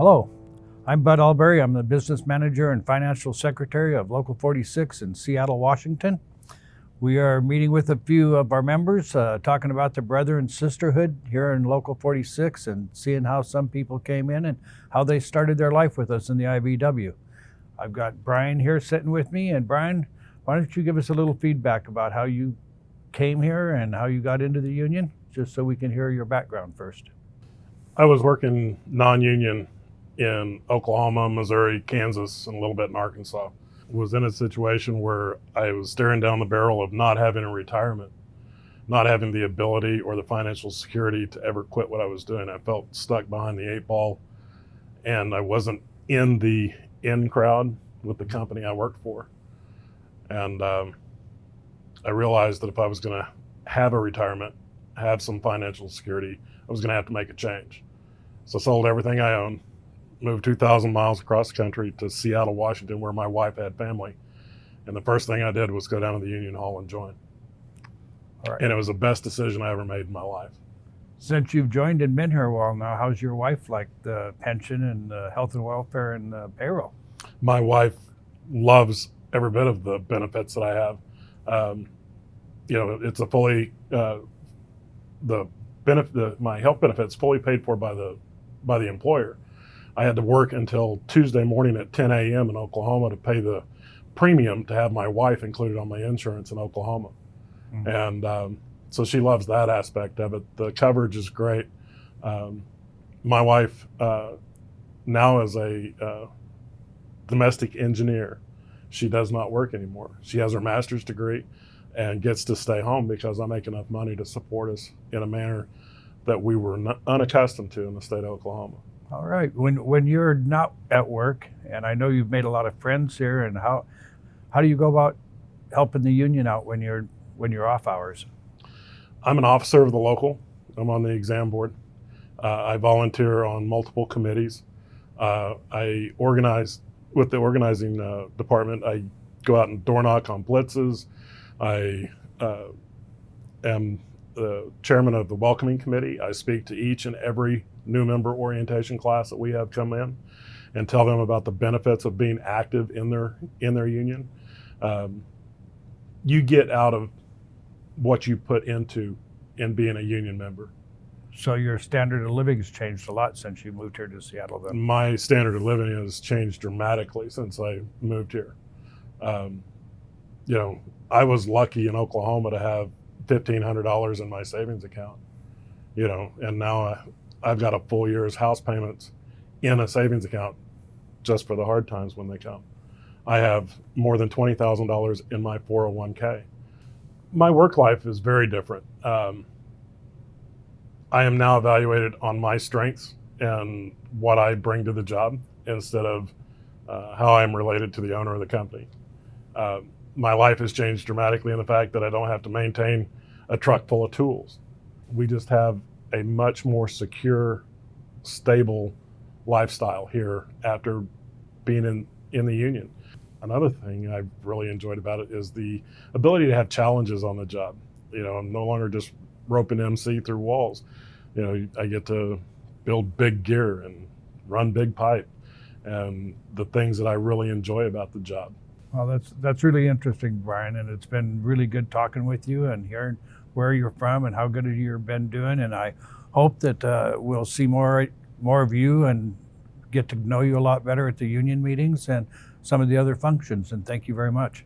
Hello, I'm Bud Albury. I'm the business manager and financial secretary of Local 46 in Seattle, Washington. We are meeting with a few of our members, talking about the brother and sisterhood here in Local 46 and seeing how some people came in and how they started their life with us in the IBW. I've got Brian here sitting with me, and Brian, why don't you give us a little feedback about how you came here and how you got into the union, just so we can hear your background first. I was working non-union in Oklahoma, Missouri, Kansas, and a little bit in Arkansas. Was in a situation where I was staring down the barrel of not having a retirement, not having the ability or the financial security to ever quit what I was doing. I felt stuck behind the 8 ball, and I wasn't in the in crowd with the company I worked for. And I realized that if I was going to have a retirement, have some financial security, I was going to have to make a change. So I sold everything I owned, moved 2,000 miles across the country to Seattle, Washington, where my wife had family. And the first thing I did was go down to the Union Hall and join. All right. And it was the best decision I ever made in my life. Since you've joined and been here a while now, how's your wife like the pension and the health and welfare and the payroll? My wife loves every bit of the benefits that I have. It's a fully, my health benefits fully paid for by the employer. I had to work until Tuesday morning at 10 a.m. in Oklahoma to pay the premium to have my wife included on my insurance in Oklahoma. Mm-hmm. And so she loves that aspect of it. The coverage is great. My wife now is a domestic engineer. She does not work anymore. She has her master's degree and gets to stay home because I make enough money to support us in a manner that we were unaccustomed to in the state of Oklahoma. All right. When you're not at work, and I know you've made a lot of friends here, and how do you go about helping the union out when you're off hours? I'm an officer of the local. I'm on the exam board. I volunteer on multiple committees. I organize with the organizing department. I go out and door knock on blitzes. I am the chairman of the welcoming committee. I speak to each and every new member orientation class that we have come in and tell them about the benefits of being active in their union. You get out of what you put into in being a union member. So your standard of living has changed a lot since you moved here to Seattle then? My standard of living has changed dramatically since I moved here. I was lucky in Oklahoma to have $1,500 in my savings account, and now I've got a full year's house payments in a savings account just for the hard times when they come. I have more than $20,000 in my 401k. My work life is very different. I am now evaluated on my strengths and what I bring to the job instead of how I'm related to the owner of the company. My life has changed dramatically in the fact that I don't have to maintain a truck full of tools. We just have a much more secure, stable lifestyle here after being in the union. Another thing I've really enjoyed about it is the ability to have challenges on the job. I'm no longer just roping MC through walls. I get to build big gear and run big pipe and the things that I really enjoy about the job. Well, that's really interesting, Brian, and it's been really good talking with you and hearing where you're from and how good you've been doing. And I hope that we'll see more of you and get to know you a lot better at the union meetings and some of the other functions. And thank you very much.